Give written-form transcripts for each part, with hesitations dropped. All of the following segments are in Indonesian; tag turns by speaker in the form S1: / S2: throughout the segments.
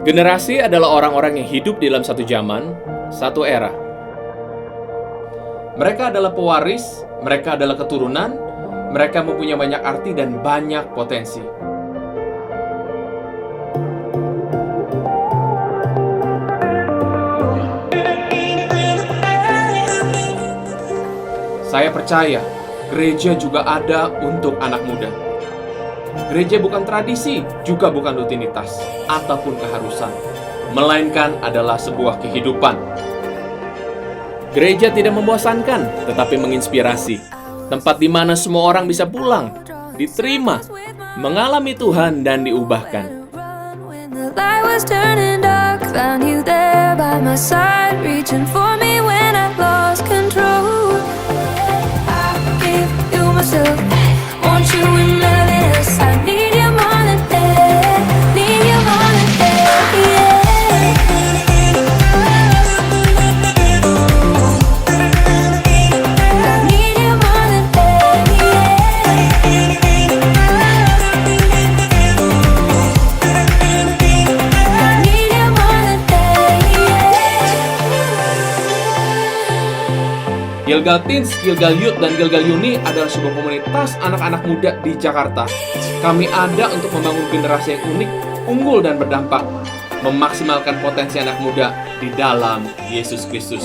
S1: Generasi adalah orang-orang yang hidup di dalam satu zaman, satu era. Mereka adalah pewaris, mereka adalah keturunan, mereka mempunyai banyak arti dan banyak potensi. Saya percaya, gereja juga ada untuk anak muda. Gereja bukan tradisi, juga bukan rutinitas, ataupun keharusan, melainkan adalah sebuah kehidupan. Gereja tidak membosankan, tetapi menginspirasi. Tempat di mana semua orang bisa pulang, diterima, mengalami Tuhan, dan diubahkan. Gilgal Teens, Gilgal Youth, dan Gilgal Uni adalah sebuah komunitas anak-anak muda di Jakarta. Kami ada untuk membangun generasi yang unik, unggul, dan berdampak, memaksimalkan potensi anak muda di dalam Yesus Kristus.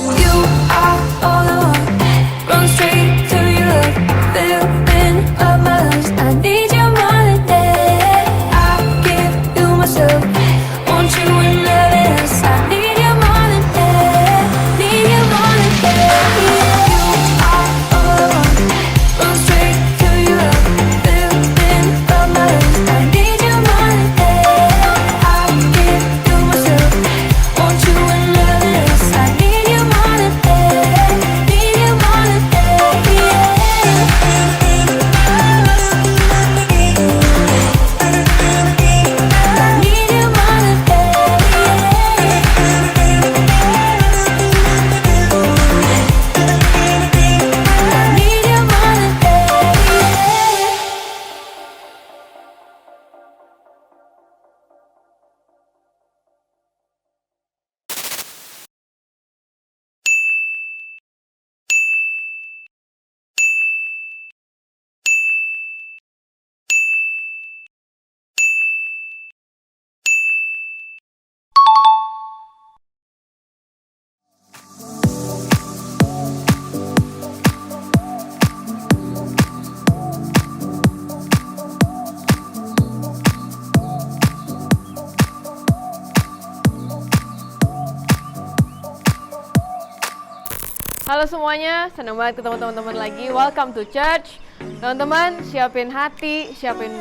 S2: Halo semuanya, senang banget ketemu teman-teman lagi. Welcome to church. Teman-teman, siapin hati, siapin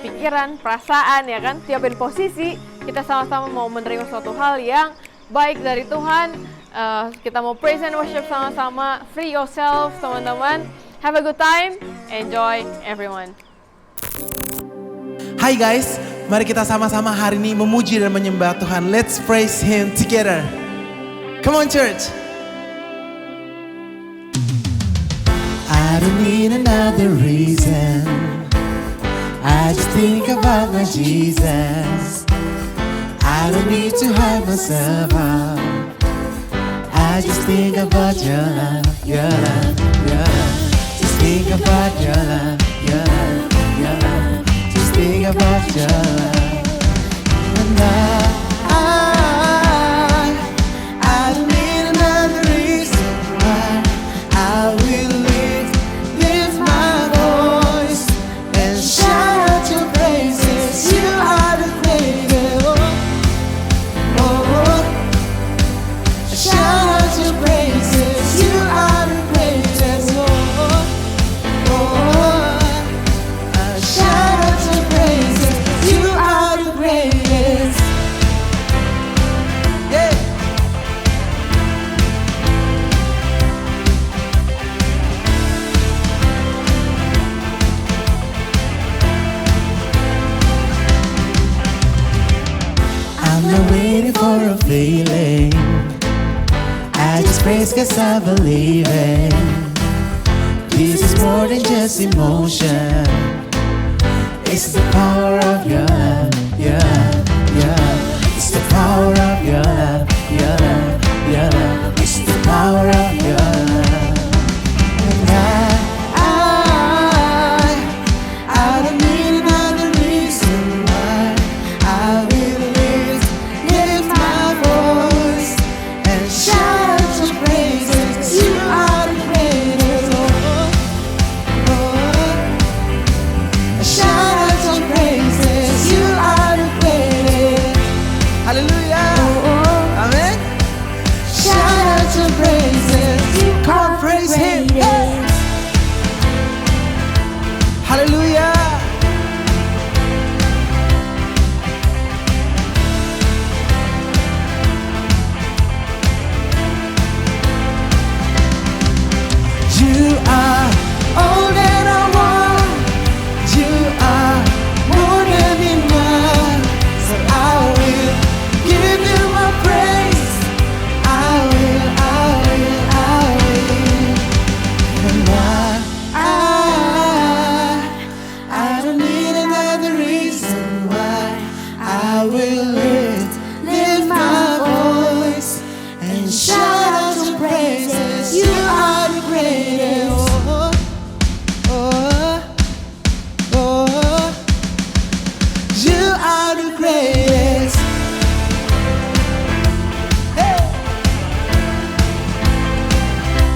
S2: pikiran, perasaan, ya kan? Siapin posisi. Kita sama-sama mau menerima suatu hal yang baik dari Tuhan. Kita mau praise and worship sama-sama. Free yourself, teman-teman. Have a good time. Enjoy, everyone.
S3: Hai guys, mari kita sama-sama hari ini memuji dan menyembah Tuhan. Let's praise Him together. Come on church. I don't need another reason. I just think about my Jesus. I don't need to hide myself out. I just think about your love, your love, your love. Just think about your love, your love, your love. Just think about your love. And I don't need another reason why I will lift my voice and shout out your praises. You are the greatest. Oh, oh. Shout out your praises. You are the greatest. Oh, oh, oh. Shout out your praises. You are the greatest. Yeah. I'm not waiting for a feeling. I just praise 'cause I believe it. more than just emotion. It's the power of your love, your love, your love. It's the power of your love, your love, your love. It's the power of your love. And I don't need another reason why I will lift my voice and shout out your praises. You are the greatest. Oh, shout out your praises. You are the greatest. Hallelujah. Amen. Shout out your praises. Come on, praise Him. Hey. Hallelujah. You are all that I want. You are more than enough. So I will give you my praise. I will. And I don't need another reason why I will lift my voice and shout out your praises. You are the greatest. You are the greatest. Hey.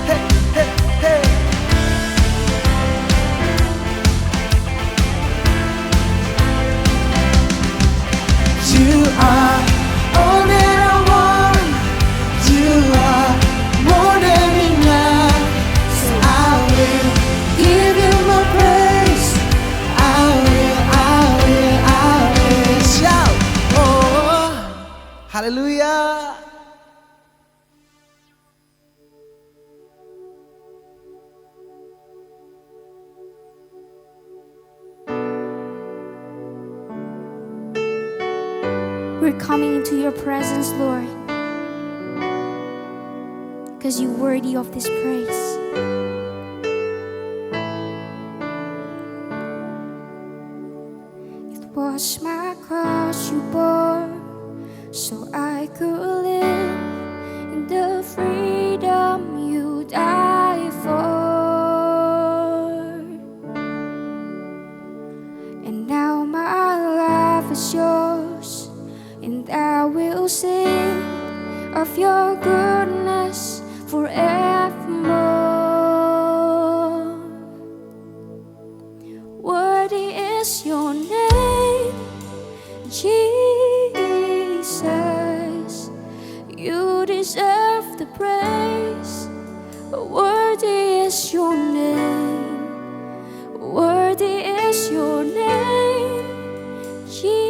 S3: Hey, hey, hey. You are all that I want. You are more than enough. So I will give you my praise. I will shout. Oh, hallelujah.
S4: We're coming into your presence, Lord, because you're worthy of this praise. It was my cross you bore, so I could live in the freedom you died for. And now my life is yours, and I will sing of your goodness forevermore. Worthy is your name, Jesus. You deserve the praise. Worthy is your name. Worthy is your name, Jesus.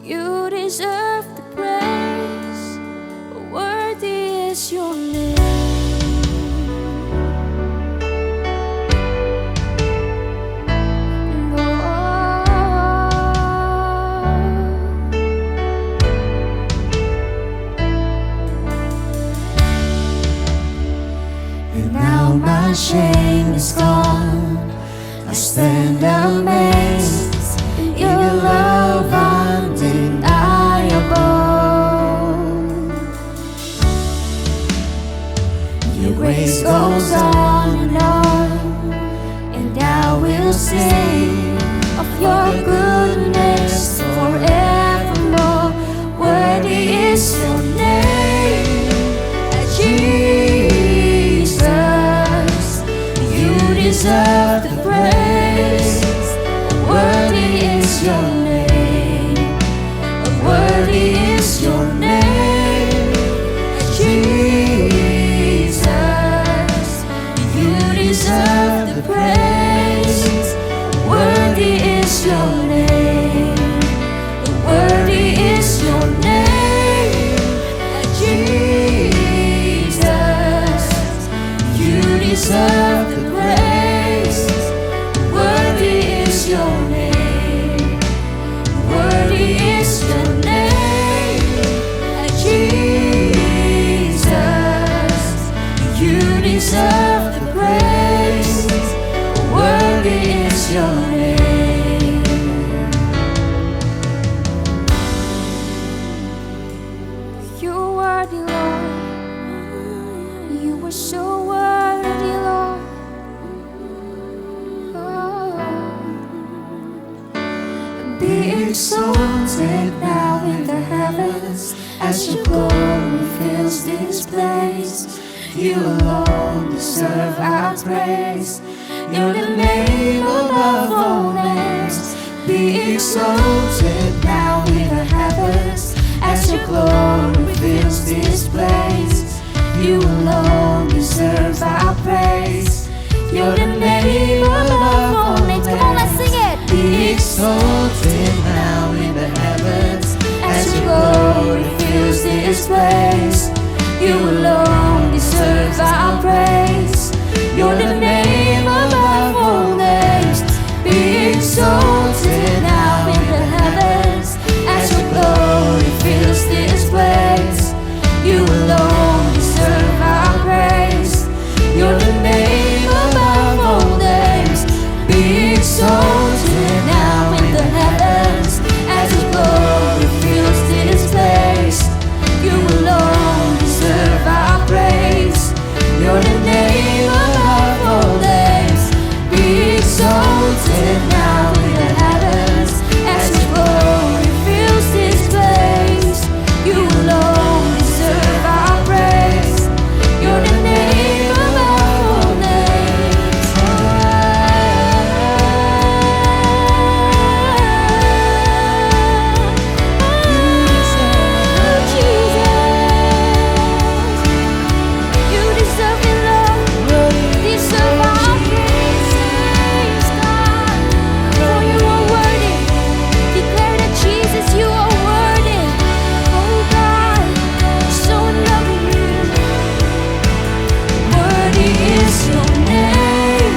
S4: You deserve the praise. Worthy is your name.
S3: And now my shame is gone. I stand amazed in your love undeniable. Your grace goes on, and I will sing of your goodness forevermore. Worthy is your name, Jesus. You deserve the praise. Worthy is your name. Worthy is your name, Jesus. You deserve the praise. Worthy is your name. Worthy is your name, Jesus. You deserve the praise. Worthy is your name. Worthy is your name, Jesus. You deserve
S4: are so worthy, Lord. Be exalted now in the heavens as your glory fills this place. You alone deserve our praise. You're the name above all names. Be exalted now in the heavens as your glory fills this place. You alone deserve our praise. You're the name above all names. Come on, let's sing it. Be exalted now in the heavens as your glory fills this place. You alone deserve our praise. You're the name above all names. Be exalted now in the heavens as your glory fills this place. You alone deserve our praise. You're the name above all names. Be exalted now in the heavens as your glory fills this place. You alone deserve our praise. You're the name above all names. Be exalted now in the heavens as your glory fills this place. You alone deserve our praise. You're the name above all names. You deserve it, Lord. Deserve our praise, God. For you are worthy. Declare that Jesus, you are worthy. Oh God, so loving you. Worthy is your name,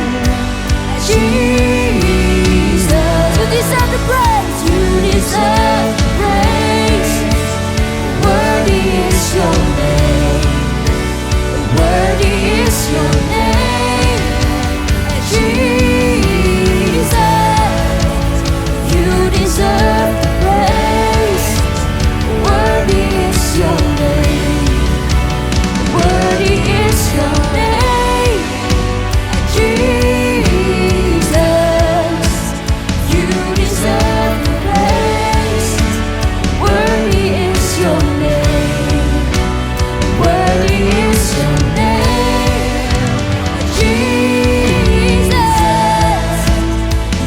S4: Jesus. You deserve the praise. You deserve the praise. Worthy is your name. Worthy is your name, Jesus. You deserve the praise. Worthy is your name. Worthy is your name, Jesus. You deserve the praise. Worthy is your name. Worthy is your name, Jesus.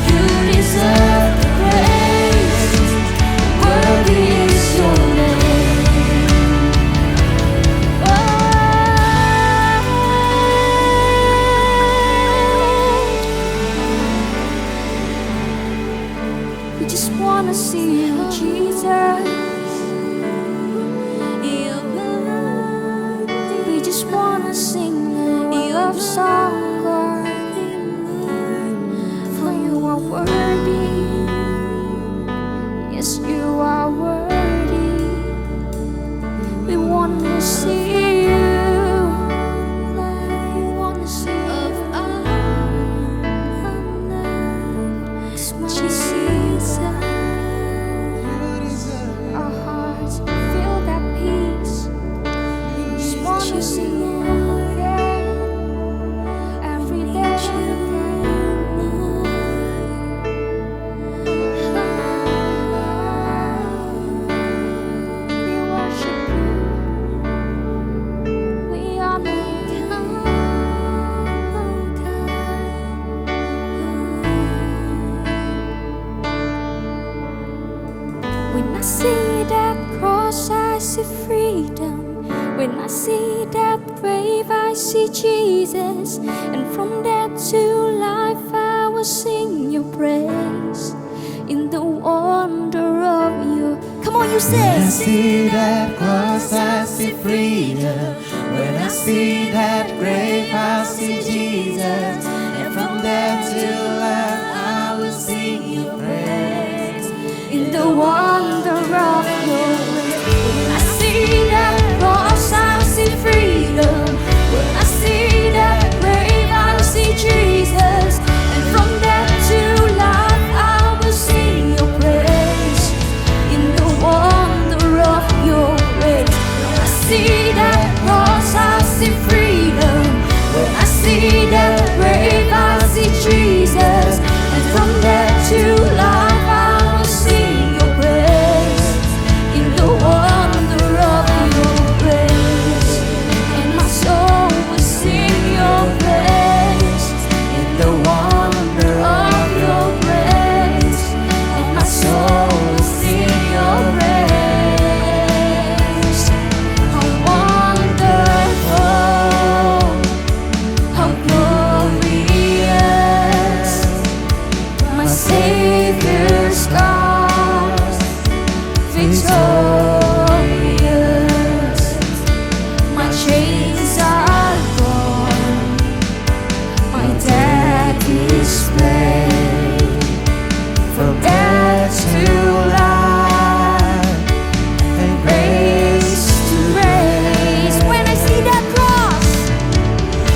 S4: You deserve the praise. Worthy is your name. We just wanna see you, Jesus. We just wanna sing your love song, Lord. For you are worthy. Yes, you are worthy. We wanna see you. We wanna see you. Jesus. Our hearts feel that peace. Just wanna see you, yeah. Every day. We worship you. We honor you. When I see that cross, I see freedom. When I see that grave, I see Jesus. And from death to life, I will sing your praise. In the wonder of your. Come on, you
S3: When I
S4: say.
S3: see that cross, I see freedom. When I see that grave, I see Jesus. And from death to life, I will sing your praise.
S4: In the wonder of your grace. When I see that cross, I see freedom. When I see that grave, I see Jesus. And from death to life, I will sing your praise. In the wonder of your grace. When I see that cross, I see freedom.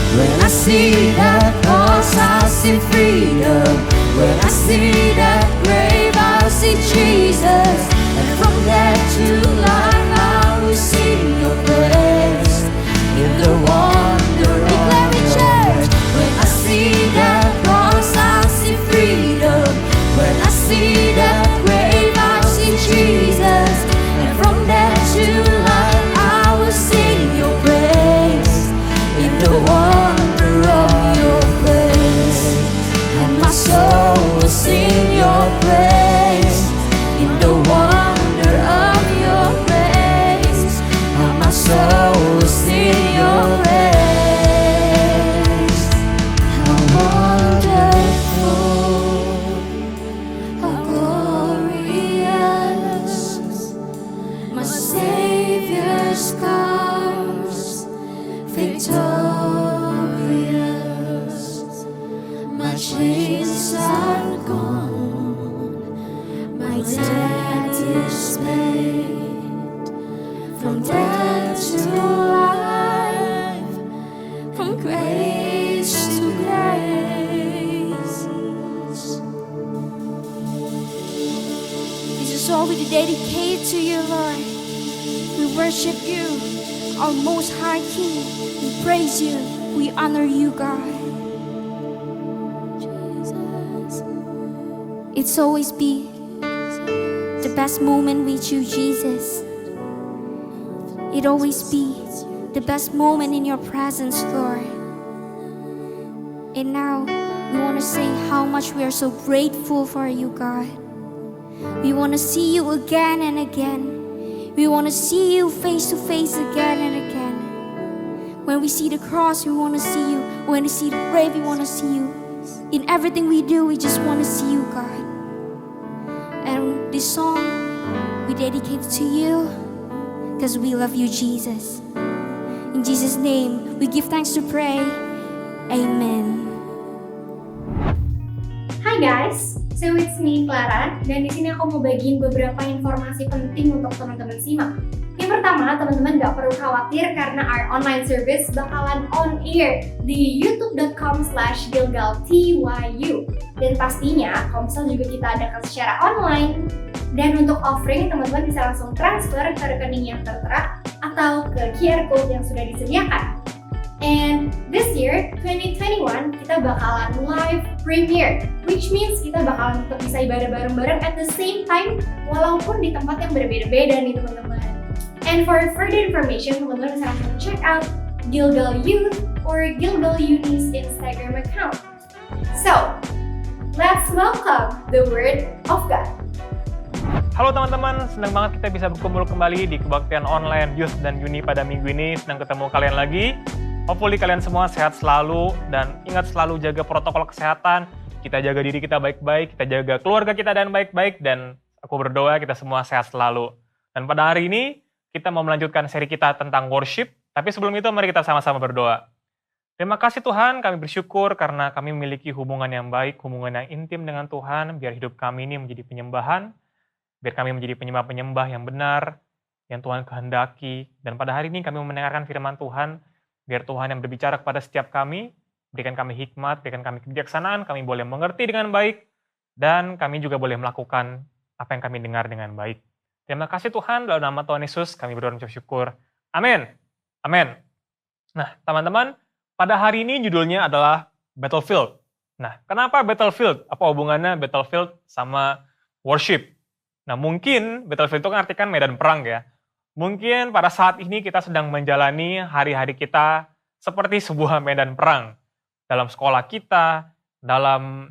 S4: When I see that cross, I see freedom. When I see that grave, I see Jesus. And from death to life, I will sing your praise. In the wonder of your church. When I see that cross, I see freedom. When I see that grave, I see Jesus. And from death to life, I will sing your praise. In the wonder of your praise. And my soul will sing your praise. In the wonder of your praise. And my soul will sing your praise. How wonderful, how glorious, my Savior's scars, victorious. My chains are gone, my debt is paid. From death to life, from grace to grace. This is all we dedicate to you, Lord. We worship you, our most high King. We praise you, we honor you, God. Jesus. It's always be the best moment with you, Jesus. It always be the best moment in your presence, Lord. And now we want to say how much we are so grateful for you, God. We want to see you again and again. We want to see you face to face again and again. When we see the cross, we want to see you. When we see the grave, we want to see you. In everything we do, we just want to see you, God. And this song, we dedicate to you because we love you, Jesus. In Jesus' name, we give thanks to pray. Amen.
S5: Hi guys, so it's me Clara, dan di sini aku mau bagiin beberapa informasi penting untuk teman-teman simak. Yang pertama, teman-teman gak perlu khawatir karena our online service bakalan on air di youtube.com/gilgaltyu. Dan pastinya Komsel juga kita adakan secara online. Dan untuk offering, teman-teman bisa langsung transfer ke rekening yang tertera atau ke QR code yang sudah disediakan. And this year, 2021, kita bakalan live premiere, which means kita bakalan tetap bisa ibadah bareng-bareng at the same time, walaupun di tempat yang berbeda-beda nih teman-teman. And for further information, teman-teman bisa langsung check out Gilgal Youth or Gilgal Uni's Instagram account. So, let's welcome the Word of God.
S6: Halo teman-teman, senang banget kita bisa berkumpul kembali di kebaktian online Youth dan Uni pada minggu ini. Senang ketemu kalian lagi. Hopefully kalian semua sehat selalu dan ingat selalu jaga protokol kesehatan. Kita jaga diri kita baik-baik, kita jaga keluarga kita dan baik-baik, dan aku berdoa kita semua sehat selalu. Dan pada hari ini kita mau melanjutkan seri kita tentang worship, tapi sebelum itu mari kita sama-sama berdoa. Terima kasih Tuhan, kami bersyukur karena kami memiliki hubungan yang baik, hubungan yang intim dengan Tuhan, biar hidup kami ini menjadi penyembahan, biar kami menjadi penyembah-penyembah yang benar, yang Tuhan kehendaki. Dan pada hari ini kami mendengarkan firman Tuhan, biar Tuhan yang berbicara kepada setiap kami, berikan kami hikmat, berikan kami kebijaksanaan, kami boleh mengerti dengan baik, dan kami juga boleh melakukan apa yang kami dengar dengan baik. Terima kasih Tuhan, dalam nama Tuhan Yesus kami berdoa dan bersyukur. Amin. Amin. Nah, teman-teman, pada hari ini judulnya adalah Battlefield. Nah, kenapa Battlefield? Apa hubungannya Battlefield sama worship? Nah, mungkin Battlefield itu kan artikan medan perang ya. Mungkin pada saat ini kita sedang menjalani hari-hari kita seperti sebuah medan perang. Dalam sekolah kita, dalam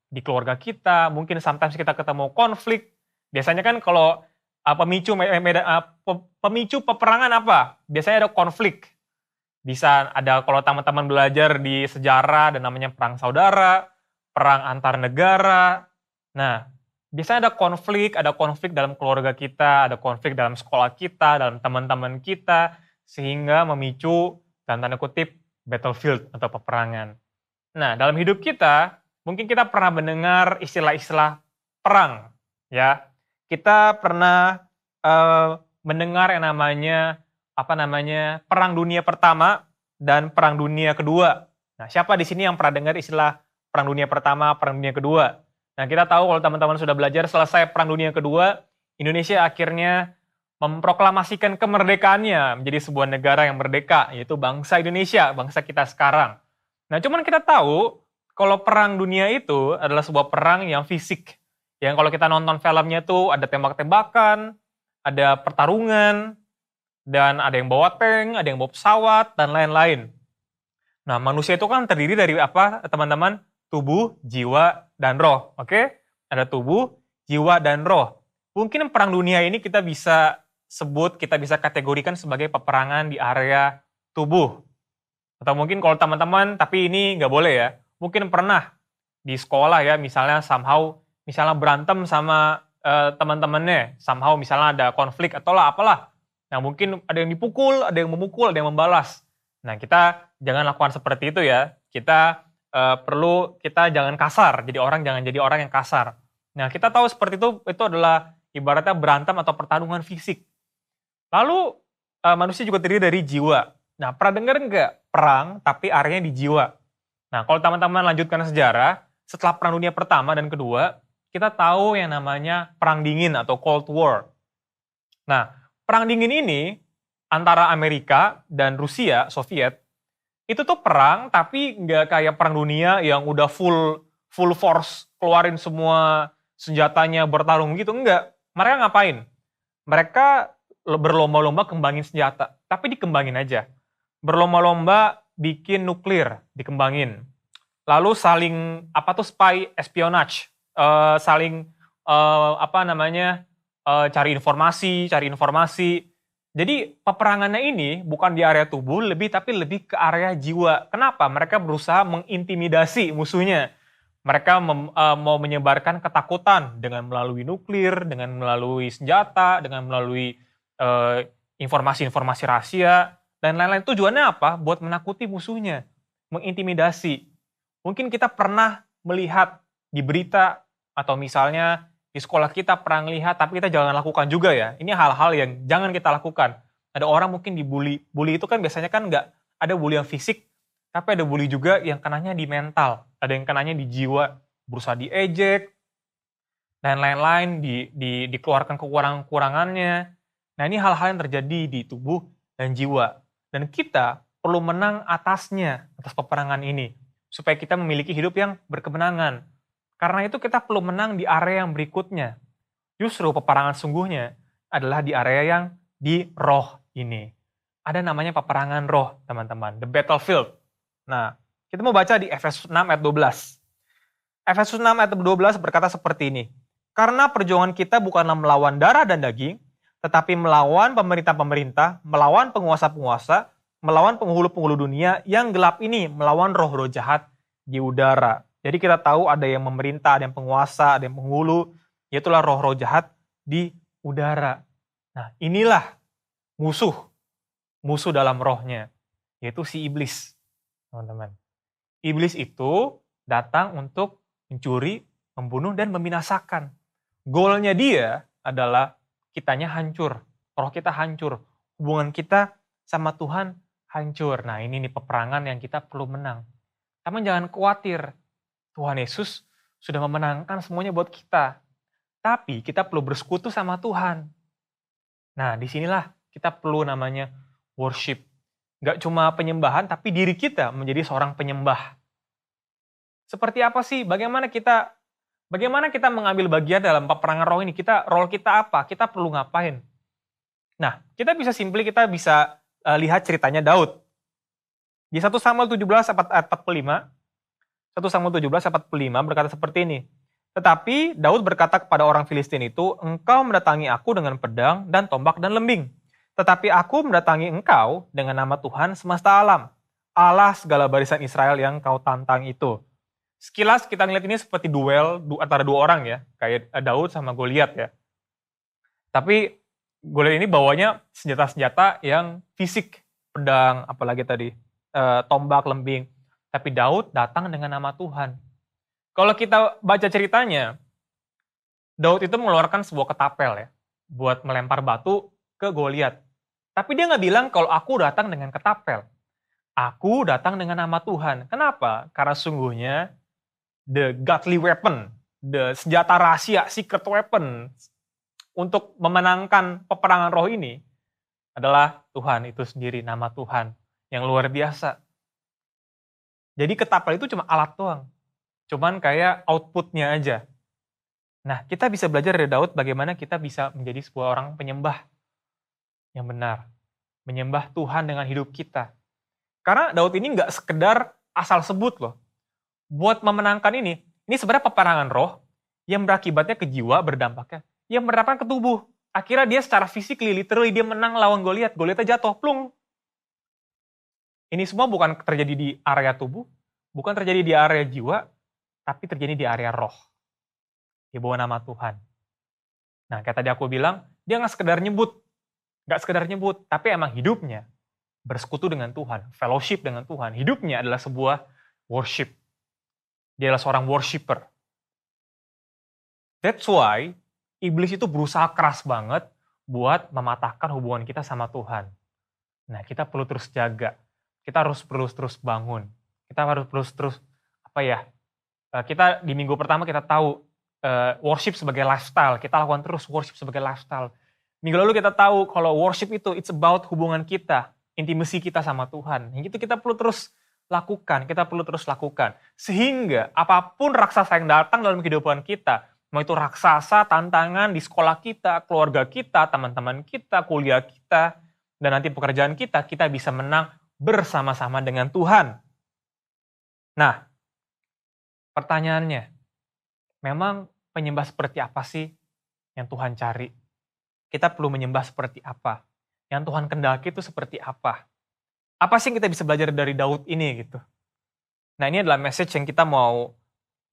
S6: di keluarga kita, mungkin sometimes kita ketemu konflik. Biasanya kan kalau pemicu peperangan apa? Biasanya ada konflik. Bisa ada kalau teman-teman belajar di sejarah dan namanya perang saudara, perang antar negara. Nah, biasanya ada konflik dalam keluarga kita, ada konflik dalam sekolah kita, dalam teman-teman kita, sehingga memicu, dalam tanda kutip, battlefield atau peperangan. Nah, dalam hidup kita, mungkin kita pernah mendengar istilah-istilah perang, ya. Kita pernah mendengar yang namanya Perang Dunia Pertama dan Perang Dunia Kedua. Nah, siapa di sini yang pernah dengar istilah Perang Dunia Pertama, Perang Dunia Kedua? Nah, kita tahu kalau teman-teman sudah belajar selesai Perang Dunia Kedua, Indonesia akhirnya memproklamasikan kemerdekaannya menjadi sebuah negara yang merdeka, yaitu bangsa Indonesia, bangsa kita sekarang. Nah, cuman kita tahu kalau Perang Dunia itu adalah sebuah perang yang fisik. Yang kalau kita nonton filmnya tuh ada tembak-tembakan, ada pertarungan, dan ada yang bawa tank, ada yang bawa pesawat, dan lain-lain. Nah, manusia itu kan terdiri dari apa, teman-teman? Tubuh, jiwa, dan roh. Oke? Ada tubuh, jiwa, dan roh. Mungkin perang dunia ini kita bisa sebut, kita bisa kategorikan sebagai peperangan di area tubuh. Atau mungkin kalau teman-teman, tapi ini nggak boleh ya, mungkin pernah di sekolah ya, misalnya berantem sama teman-temannya, somehow misalnya ada konflik atau apalah. Nah, mungkin ada yang dipukul, ada yang memukul, ada yang membalas. Nah, kita jangan lakukan seperti itu ya. Kita jangan kasar, jangan jadi orang yang kasar. Nah, kita tahu seperti itu adalah ibaratnya berantem atau pertarungan fisik. Lalu manusia juga terdiri dari jiwa. Nah, pernah dengar nggak perang tapi areanya di jiwa? Nah, kalau teman-teman lanjutkan sejarah, setelah Perang Dunia Pertama dan Kedua, kita tahu yang namanya Perang Dingin atau Cold War. Nah, Perang Dingin ini antara Amerika dan Rusia, Soviet, itu tuh perang tapi nggak kayak Perang Dunia yang udah full force, keluarin semua senjatanya bertarung gitu, enggak. Mereka ngapain? Mereka berlomba-lomba kembangin senjata, tapi dikembangin aja. Berlomba-lomba bikin nuklir, dikembangin. Lalu saling, espionage, cari informasi. Jadi peperangannya ini bukan di area tubuh, tapi lebih ke area jiwa. Kenapa? Mereka berusaha mengintimidasi musuhnya. Mereka mau menyebarkan ketakutan dengan melalui nuklir, dengan melalui senjata, dengan melalui informasi-informasi rahasia, dan lain-lain. Tujuannya apa? Buat menakuti musuhnya, mengintimidasi. Mungkin kita pernah melihat di berita, atau misalnya di sekolah kita pernah melihat, tapi kita jangan lakukan juga ya. Ini hal-hal yang jangan kita lakukan. Ada orang mungkin dibully. Bully itu kan biasanya kan nggak ada bully yang fisik, tapi ada bully juga yang kenanya di mental, ada yang kenanya di jiwa, berusaha diejek, dan lain-lain, dikeluarkan kekurangan-kekurangannya. Nah, ini hal-hal yang terjadi di tubuh dan jiwa. Dan kita perlu menang atas peperangan ini, supaya kita memiliki hidup yang berkemenangan. Karena itu kita perlu menang di area yang berikutnya. Justru peperangan sungguhnya adalah di area yang di roh ini. Ada namanya peperangan roh, teman-teman. The battlefield. Nah, kita mau baca di Efesus 6 ayat 12. Efesus 6 ayat 12 berkata seperti ini. Karena perjuangan kita bukanlah melawan darah dan daging, tetapi melawan pemerintah-pemerintah, melawan penguasa-penguasa, melawan penghulu-penghulu dunia yang gelap ini, melawan roh-roh jahat di udara. Jadi kita tahu ada yang memerintah, ada yang penguasa, ada yang penghulu, yaitulah roh-roh jahat di udara. Nah, inilah musuh dalam rohnya, yaitu si iblis. Teman-teman. Iblis itu datang untuk mencuri, membunuh, dan membinasakan. Goalnya dia adalah kitanya hancur, roh kita hancur, hubungan kita sama Tuhan hancur. Nah, ini nih peperangan yang kita perlu menang. Tapi jangan khawatir, Tuhan Yesus sudah memenangkan semuanya buat kita. Tapi kita perlu bersekutu sama Tuhan. Nah, disinilah kita perlu namanya worship. Gak cuma penyembahan, tapi diri kita menjadi seorang penyembah. Seperti apa sih? Bagaimana kita mengambil bagian dalam peperangan roh ini? Role kita apa? Kita perlu ngapain? Nah, kita bisa lihat ceritanya Daud. Di 1 Samuel 17 ayat 45, 1 Samuel 17 ayat 45 berkata seperti ini. Tetapi Daud berkata kepada orang Filistin itu, engkau mendatangi aku dengan pedang dan tombak dan lembing. Tetapi aku mendatangi engkau dengan nama Tuhan semesta alam, Allah segala barisan Israel yang kau tantang itu. Sekilas kita ngeliat ini seperti duel antara dua orang ya, kayak Daud sama Goliat ya. Tapi Goliat ini bawanya senjata-senjata yang fisik, pedang, apalagi tadi, tombak, lembing. Tapi Daud datang dengan nama Tuhan. Kalau kita baca ceritanya, Daud itu mengeluarkan sebuah ketapel ya, buat melempar batu ke Goliat. Tapi dia nggak bilang kalau aku datang dengan ketapel. Aku datang dengan nama Tuhan. Kenapa? Karena sungguhnya the godly weapon, the senjata rahasia, secret weapon untuk memenangkan peperangan roh ini adalah Tuhan itu sendiri, nama Tuhan yang luar biasa. Jadi ketapel itu cuma alat doang. Cuman kayak outputnya aja. Nah, kita bisa belajar dari Daud bagaimana kita bisa menjadi sebuah orang penyembah yang benar. Menyembah Tuhan dengan hidup kita. Karena Daud ini nggak sekedar asal sebut loh. Buat memenangkan ini sebenarnya peperangan roh yang berakibatnya ke jiwa, berdampaknya, yang berdampak ke tubuh. Akhirnya dia secara fisik, literally dia menang lawan Goliat. Goliatnya jatuh, plung. Ini semua bukan terjadi di area tubuh, bukan terjadi di area jiwa, tapi terjadi di area roh. Di bawah nama Tuhan. Nah, kayak tadi aku bilang, dia nggak sekedar nyebut, tapi emang hidupnya bersekutu dengan Tuhan, fellowship dengan Tuhan. Hidupnya adalah sebuah worship. Dia adalah seorang worshiper. That's why iblis itu berusaha keras banget buat mematahkan hubungan kita sama Tuhan. Nah, kita perlu terus jaga. Kita harus terus bangun. Kita harus terus kita di minggu pertama kita tahu worship sebagai lifestyle. Kita lakukan terus worship sebagai lifestyle. Minggu lalu kita tahu kalau worship itu it's about hubungan kita, intimasi kita sama Tuhan. Yang itu kita perlu terus lakukan. Sehingga apapun raksasa yang datang dalam kehidupan kita, mau itu raksasa, tantangan di sekolah kita, keluarga kita, teman-teman kita, kuliah kita, dan nanti pekerjaan kita bisa menang bersama-sama dengan Tuhan. Nah, pertanyaannya, memang penyembah seperti apa sih yang Tuhan cari? Kita perlu menyembah seperti apa? Yang Tuhan kendaki itu seperti apa? Apa sih yang kita bisa belajar dari Daud ini gitu? Nah, ini adalah message yang kita mau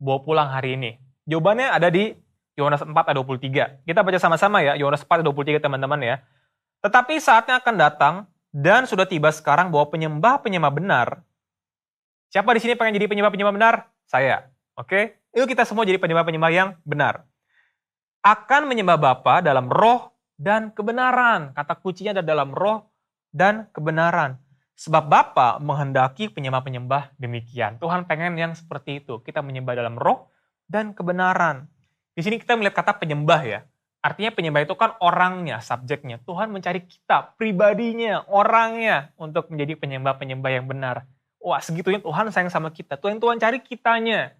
S6: bawa pulang hari ini. Jawabannya ada di Yohanes 4 ayat 23. Kita baca sama-sama ya, Yohanes 4 ayat 23 teman-teman ya. Tetapi saatnya akan datang dan sudah tiba sekarang bahwa penyembah-penyembah benar. Siapa di sini pengen jadi penyembah-penyembah benar? Saya. Oke? Yuk kita semua jadi penyembah-penyembah yang benar. Akan menyembah Bapa dalam roh dan kebenaran. Kata kuncinya ada dalam roh dan kebenaran. Sebab Bapa menghendaki penyembah-penyembah demikian. Tuhan pengen yang seperti itu. Kita menyembah dalam roh dan kebenaran. Di sini kita melihat kata penyembah ya. Artinya penyembah itu kan orangnya, subjeknya. Tuhan mencari kita, pribadinya, orangnya untuk menjadi penyembah-penyembah yang benar. Wah, segitunya Tuhan sayang sama kita. Tuhan cari kitanya.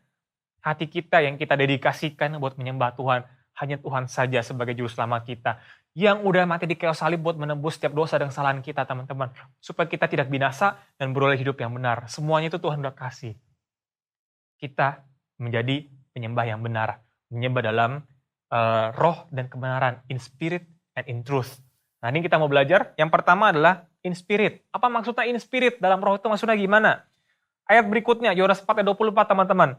S6: Hati kita yang kita dedikasikan buat menyembah Tuhan. Hanya Tuhan saja sebagai juru selamat kita. Yang udah mati di kayu salib buat menembus setiap dosa dan kesalahan kita, teman-teman. Supaya kita tidak binasa dan beroleh hidup yang benar. Semuanya itu Tuhan udah kasih. Kita menjadi penyembah yang benar. Menyembah dalam roh dan kebenaran. In spirit and in truth. Nah, ini kita mau belajar. Yang pertama adalah in spirit. Apa maksudnya in spirit? Dalam roh itu maksudnya gimana? Ayat berikutnya, Yohanes 4 ayat 24, teman-teman.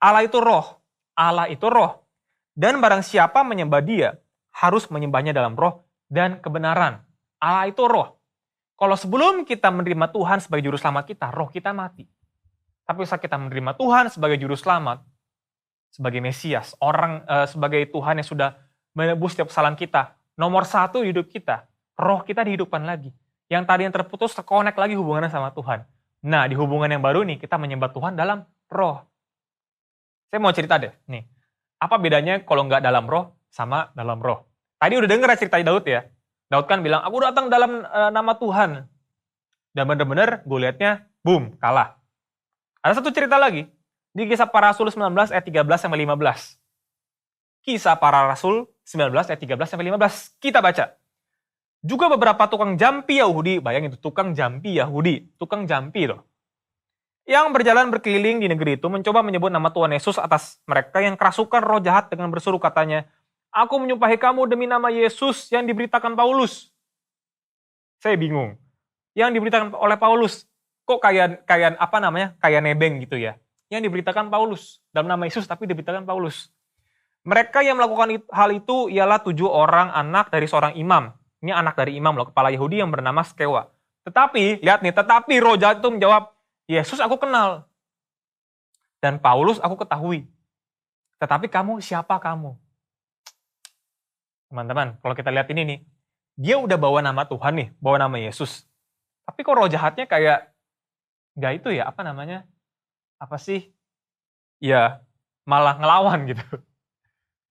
S6: Allah itu roh. Allah itu roh. Dan barang siapa menyembah dia, harus menyembahnya dalam roh dan kebenaran. Allah itu roh. Kalau sebelum kita menerima Tuhan sebagai juru selamat kita, roh kita mati. Tapi saat kita menerima Tuhan sebagai juru selamat, sebagai Mesias, sebagai Tuhan yang sudah menebus setiap kesalahan kita, nomor satu di hidup kita, roh kita dihidupkan lagi. Yang tadi yang terputus, terkonek lagi hubungannya sama Tuhan. Nah, di hubungan yang baru nih, kita menyembah Tuhan dalam roh. Saya mau cerita deh, nih. Apa bedanya kalau nggak dalam roh sama dalam roh? Tadi udah dengar cerita Daud ya. Daud kan bilang, aku datang dalam nama Tuhan. Dan bener-bener Goliatnya, boom, kalah. Ada satu cerita lagi. Di Kisah Para Rasul 19 ayat 13-15. Kisah Para Rasul 19 ayat 13-15. Kita baca. Juga beberapa tukang jampi Yahudi, bayangin itu tukang jampi Yahudi, tukang jampi loh. Yang berjalan berkeliling di negeri itu mencoba menyebut nama Tuhan Yesus atas mereka yang kerasukan roh jahat dengan berseru katanya, aku menyumpahi kamu demi nama Yesus yang diberitakan Paulus. Saya bingung. Yang diberitakan oleh Paulus, kok kayak nebeng gitu ya. Yang diberitakan Paulus, dalam nama Yesus tapi diberitakan Paulus. Mereka yang melakukan hal itu ialah 7 orang anak dari seorang imam. Ini anak dari imam loh, kepala Yahudi yang bernama Skewa. Tetapi, lihat nih, roh jahat itu menjawab, Yesus aku kenal. Dan Paulus aku ketahui. Tetapi kamu, siapa kamu? Teman-teman, kalau kita lihat ini nih, dia udah bawa nama Tuhan nih, bawa nama Yesus. Tapi kok roh jahatnya kayak, nggak itu ya, apa sih, ya malah ngelawan gitu.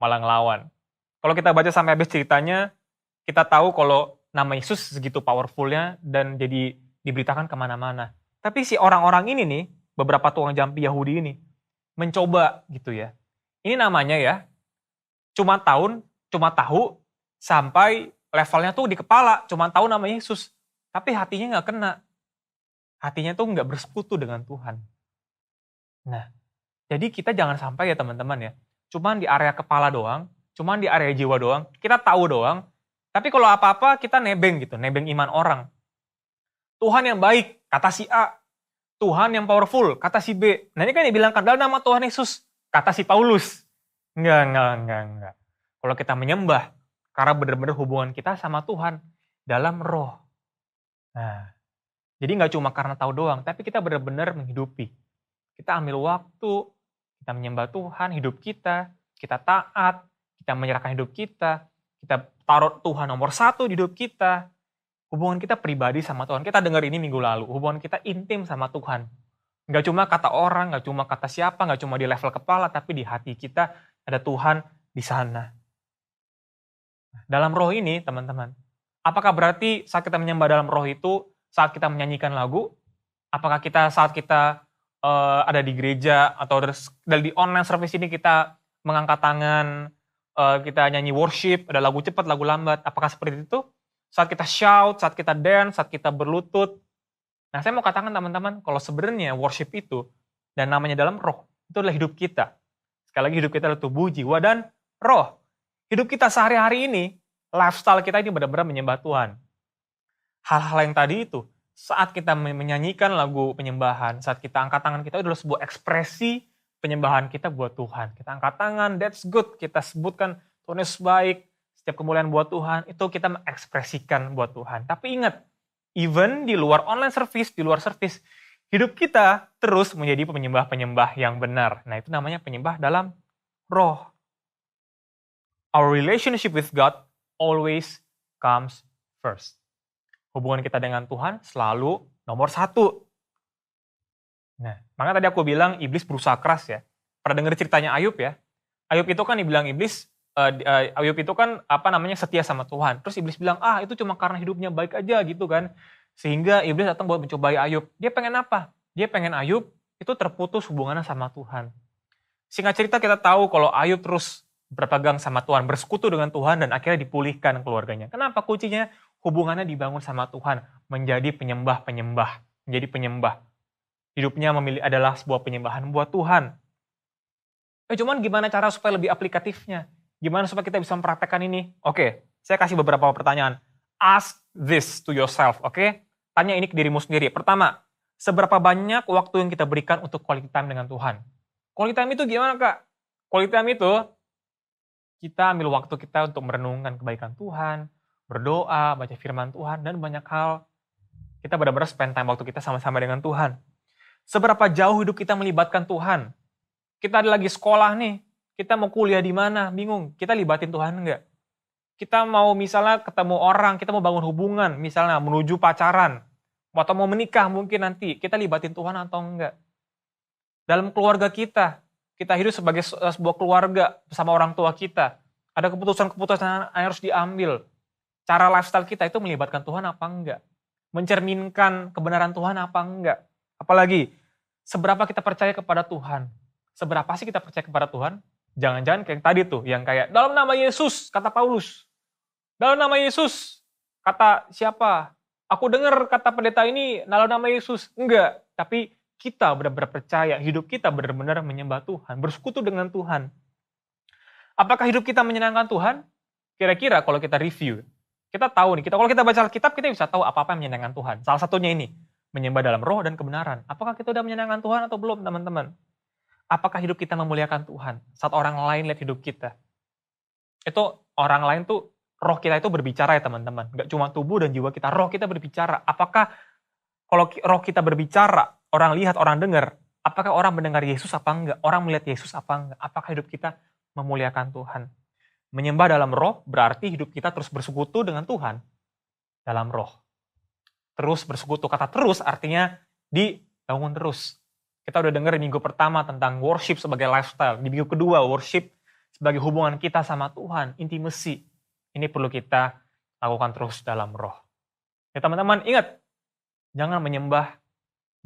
S6: Malah ngelawan. Kalau kita baca sampai habis ceritanya, kita tahu kalau nama Yesus segitu powerfulnya dan jadi diberitakan kemana-mana. Tapi si orang-orang ini nih, beberapa tukang jampi Yahudi ini, mencoba gitu ya. Ini namanya ya, cuma tahu sampai levelnya tuh di kepala, cuma tahu nama Yesus. Tapi hatinya nggak kena. Hatinya tuh nggak bersekutu dengan Tuhan. Nah, jadi kita jangan sampai ya teman-teman ya, cuman di area kepala doang, cuman di area jiwa doang, kita tahu doang, tapi kalau apa-apa kita nebeng gitu, nebeng iman orang. Tuhan yang baik, kata si A. Tuhan yang powerful, kata si B. Nah ini kan dibilangkan dalam nama Tuhan Yesus, kata si Paulus. Enggak. Kalau kita menyembah, karena benar-benar hubungan kita sama Tuhan dalam roh. Nah, jadi nggak cuma karena tahu doang, tapi kita benar-benar menghidupi. Kita ambil waktu, kita menyembah Tuhan, hidup kita taat, kita menyerahkan hidup kita taruh Tuhan nomor 1 di hidup kita. Hubungan kita pribadi sama Tuhan. Kita dengar ini minggu lalu, hubungan kita intim sama Tuhan. Nggak cuma kata orang, nggak cuma kata siapa, nggak cuma di level kepala, tapi di hati kita ada Tuhan di sana. Dalam roh ini, teman-teman, apakah berarti saat kita menyembah dalam roh itu, saat kita menyanyikan lagu, apakah kita saat kita ada di gereja atau di online service ini kita mengangkat tangan, kita nyanyi worship, ada lagu cepat, lagu lambat, apakah seperti itu? Saat kita shout, saat kita dance, saat kita berlutut. Nah, saya mau katakan teman-teman, kalau sebenarnya worship itu, dan namanya dalam roh, itu adalah hidup kita. Sekali lagi hidup kita adalah tubuh, jiwa, dan roh. Hidup kita sehari-hari ini, lifestyle kita ini benar-benar menyembah Tuhan. Hal-hal yang tadi itu, saat kita menyanyikan lagu penyembahan, saat kita angkat tangan, kita adalah sebuah ekspresi penyembahan kita buat Tuhan. Kita angkat tangan, that's good. Kita sebutkan Tuhan Yesus baik, setiap kemuliaan buat Tuhan, itu kita mengekspresikan buat Tuhan. Tapi ingat, even di luar online service, di luar service, hidup kita terus menjadi penyembah-penyembah yang benar. Nah, itu namanya penyembah dalam roh. Our relationship with God always comes first. Hubungan kita dengan Tuhan selalu nomor 1. Nah, makanya tadi aku bilang iblis berusaha keras ya. Pernah dengar ceritanya Ayub ya? Ayub itu kan dibilang iblis, Ayub itu kan setia sama Tuhan. Terus iblis bilang, itu cuma karena hidupnya baik aja gitu kan. Sehingga iblis datang buat mencobai Ayub. Dia pengen apa? Dia pengen Ayub itu terputus hubungannya sama Tuhan. Singkat cerita kita tahu kalau Ayub terus berpegang sama Tuhan, bersekutu dengan Tuhan, dan akhirnya dipulihkan keluarganya. Kenapa? Kuncinya hubungannya dibangun sama Tuhan, menjadi penyembah-penyembah, menjadi penyembah. Hidupnya adalah sebuah penyembahan buat Tuhan. Cuman gimana cara supaya lebih aplikatifnya? Gimana supaya kita bisa mempraktekkan ini? Oke, saya kasih beberapa pertanyaan. Ask this to yourself, oke? Tanya ini ke dirimu sendiri. Pertama, seberapa banyak waktu yang kita berikan untuk quality time dengan Tuhan? Quality time itu gimana, Kak? Quality time itu, kita ambil waktu kita untuk merenungkan kebaikan Tuhan, berdoa, baca firman Tuhan, dan banyak hal. Kita benar-benar spend time waktu kita sama-sama dengan Tuhan. Seberapa jauh hidup kita melibatkan Tuhan? Kita lagi sekolah nih, kita mau kuliah di mana, bingung. Kita libatin Tuhan enggak? Kita mau misalnya ketemu orang, kita mau bangun hubungan, misalnya menuju pacaran, atau mau menikah mungkin nanti, kita libatin Tuhan atau enggak? Dalam keluarga kita hidup sebagai sebuah keluarga bersama orang tua kita. Ada keputusan-keputusan yang harus diambil. Cara lifestyle kita itu melibatkan Tuhan apa enggak? Mencerminkan kebenaran Tuhan apa enggak? Apalagi, seberapa kita percaya kepada Tuhan? Seberapa sih kita percaya kepada Tuhan? Jangan-jangan kayak tadi tuh, yang kayak, dalam nama Yesus, kata Paulus. Dalam nama Yesus, kata siapa? Aku dengar kata pendeta ini, dalam nama Yesus. Enggak, tapi kita benar-benar percaya, hidup kita benar-benar menyembah Tuhan, bersekutu dengan Tuhan. Apakah hidup kita menyenangkan Tuhan? Kira-kira kalau kita review, kita tahu nih, kalau kita baca Alkitab, kita bisa tahu apa-apa yang menyenangkan Tuhan. Salah satunya ini, menyembah dalam roh dan kebenaran. Apakah kita udah menyenangkan Tuhan atau belum, teman-teman? Apakah hidup kita memuliakan Tuhan? Saat orang lain lihat hidup kita. Itu orang lain tuh, roh kita itu berbicara ya teman-teman. Gak cuma tubuh dan jiwa kita, roh kita berbicara. Apakah kalau roh kita berbicara, orang lihat, orang dengar, apakah orang mendengar Yesus apa enggak? Orang melihat Yesus apa enggak? Apakah hidup kita memuliakan Tuhan? Menyembah dalam roh berarti hidup kita terus bersekutu dengan Tuhan. dalam roh. Terus bersekutu. Kata terus artinya dibangun terus. Kita udah dengar minggu pertama tentang worship sebagai lifestyle. Di minggu kedua worship sebagai hubungan kita sama Tuhan, intimacy. Ini perlu kita lakukan terus dalam roh. Ya teman-teman, ingat, jangan menyembah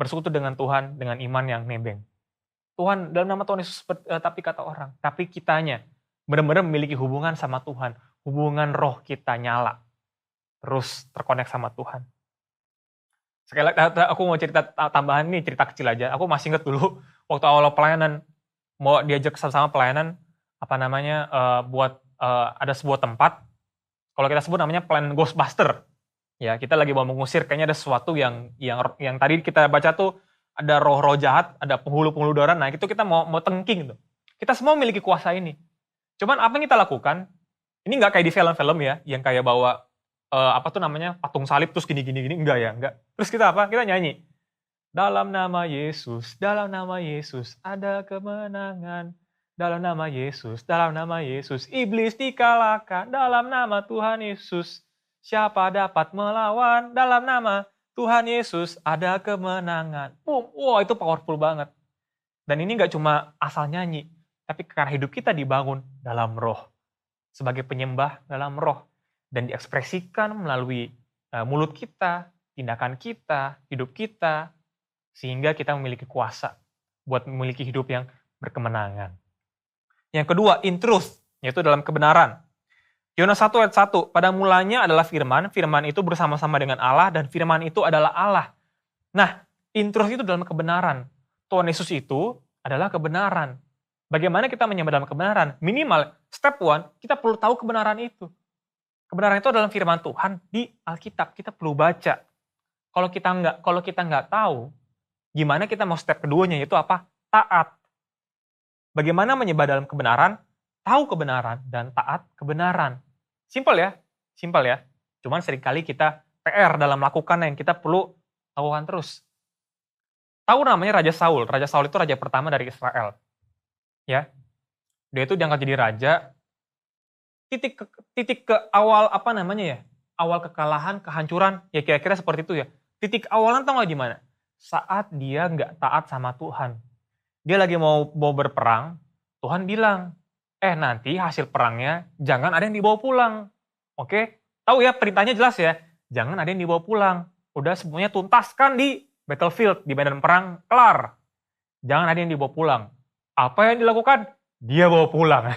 S6: bersekutu dengan Tuhan dengan iman yang nebeng. Tuhan, dalam nama Tuhan Yesus, tapi kata orang, tapi kitanya benar-benar memiliki hubungan sama Tuhan. Hubungan roh kita nyala. Terus terkonek sama Tuhan. Sekali lagi, aku mau cerita tambahan nih, cerita kecil aja. Aku masih ingat dulu, waktu awal pelayanan, mau diajak sama pelayanan, buat ada sebuah tempat, kalau kita sebut namanya plan Ghostbuster. Ya, kita lagi mau mengusir, kayaknya ada sesuatu yang tadi kita baca tuh, ada roh-roh jahat, ada penghulu-penghulu darah, nah itu kita mau tengking tuh. Kita semua memiliki kuasa ini. Cuman apa yang kita lakukan, ini nggak kayak di film-film ya, yang kayak bawa patung salib terus gini, enggak ya, enggak. Terus kita apa? Kita nyanyi. Dalam nama Yesus ada kemenangan. Dalam nama Yesus, iblis dikalahkan. Dalam nama Tuhan Yesus, siapa dapat melawan? Dalam nama Tuhan Yesus ada kemenangan. Wow, itu powerful banget. Dan ini nggak cuma asal nyanyi, tapi karena hidup kita dibangun dalam roh. Sebagai penyembah dalam roh. Dan diekspresikan melalui mulut kita, tindakan kita, hidup kita, sehingga kita memiliki kuasa buat memiliki hidup yang berkemenangan. Yang kedua, in truth, yaitu dalam kebenaran. Yohanes 1 ayat 1, pada mulanya adalah firman, firman itu bersama-sama dengan Allah, dan firman itu adalah Allah. Nah, in truth itu dalam kebenaran. Tuhan Yesus itu adalah kebenaran. Bagaimana kita menyembah dalam kebenaran? Minimal, step one, kita perlu tahu kebenaran itu. Kebenaran itu adalah firman Tuhan di Alkitab, kita perlu baca. Kalau kita nggak tahu, gimana kita mau step keduanya, yaitu apa? Taat. Bagaimana menyembah dalam kebenaran? Tahu kebenaran dan taat kebenaran. Simpel ya. Cuman seringkali kita PR dalam melakukan yang kita perlu lakukan terus. Tahu namanya Raja Saul. Raja Saul itu raja pertama dari Israel. Ya. Dia itu diangkat jadi raja. Titik ke awal awal kekalahan, kehancuran, ya kira-kira seperti itu ya. Titik awalan tahu nggak gimana? Saat dia nggak taat sama Tuhan. Dia lagi mau berperang, Tuhan bilang, nanti hasil perangnya jangan ada yang dibawa pulang. Oke? Tahu ya, perintahnya jelas ya. Jangan ada yang dibawa pulang. Udah semuanya tuntaskan di battlefield, di medan perang, kelar. Jangan ada yang dibawa pulang. Apa yang dilakukan? Dia bawa pulang.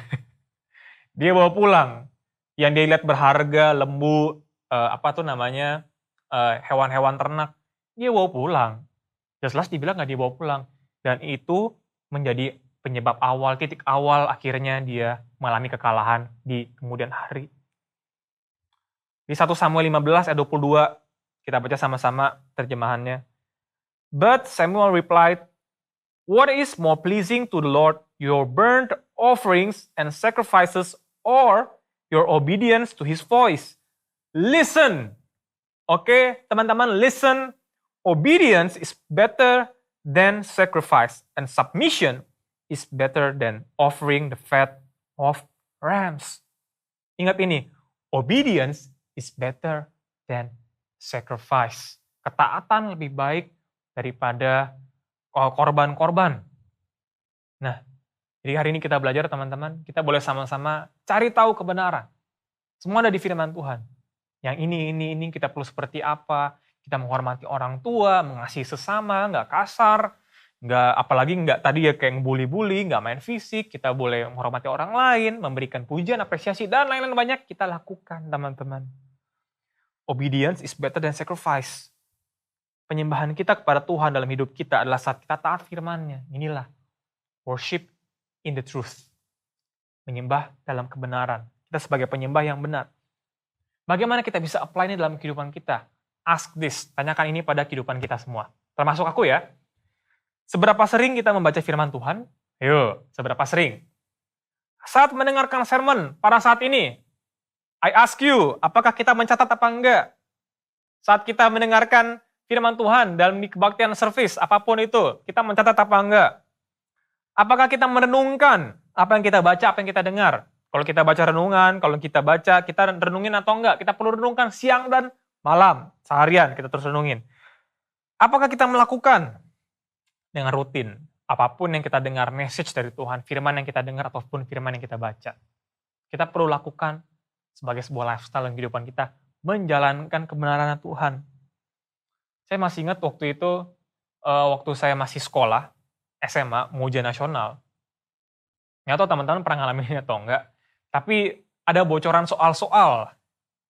S6: Dia bawa pulang. Yang dia lihat berharga, lembu, hewan-hewan ternak. Dia bawa pulang. Jelas dibilang nggak dibawa pulang. Dan itu menjadi penyebab awal, titik awal akhirnya dia mengalami kekalahan di kemudian hari. Di 1 Samuel 15 ayat 22, kita baca sama-sama terjemahannya. But Samuel replied, what is more pleasing to the Lord, your burnt offerings and sacrifices, or your obedience to his voice? Listen. Oke, teman-teman, listen. Obedience is better than sacrifice, and submission is better than offering the fat of rams. Ingat ini, obedience is better than sacrifice. Ketaatan lebih baik daripada korban-korban. Nah, jadi hari ini kita belajar teman-teman, kita boleh sama-sama cari tahu kebenaran. Semua ada di firman Tuhan. Yang ini kita perlu seperti apa, kita menghormati orang tua, mengasihi sesama, nggak kasar, apalagi nggak tadi ya kayak ngebully-bully, nggak main fisik, kita boleh menghormati orang lain, memberikan pujian, apresiasi, dan lain-lain banyak kita lakukan teman-teman. Obedience is better than sacrifice. Penyembahan kita kepada Tuhan dalam hidup kita adalah saat kita taat firman-Nya. Inilah worship in the truth. Menyembah dalam kebenaran. Kita sebagai penyembah yang benar. Bagaimana kita bisa apply ini dalam kehidupan kita? Ask this. Tanyakan ini pada kehidupan kita semua. Termasuk aku ya. Seberapa sering kita membaca firman Tuhan? Ayo, seberapa sering? Saat mendengarkan sermon pada saat ini, I ask you, apakah kita mencatat apa enggak? Saat kita mendengarkan firman Tuhan dalam kebaktian service, apapun itu, kita mencatat apa enggak? Apakah kita merenungkan apa yang kita baca, apa yang kita dengar? Kalau kita baca renungan, kalau kita baca, kita renungin atau enggak? Kita perlu renungkan siang dan malam, seharian kita terus renungin. Apakah kita melakukan dengan rutin apapun yang kita dengar, message dari Tuhan, firman yang kita dengar ataupun firman yang kita baca? Kita perlu lakukan sebagai sebuah lifestyle dalam kehidupan kita, menjalankan kebenaran Tuhan. Saya masih ingat waktu itu, waktu saya masih sekolah, SMA, mau ujian nasional. Nggak tahu teman-teman pernah ngalamin ini atau enggak, tapi ada bocoran soal-soal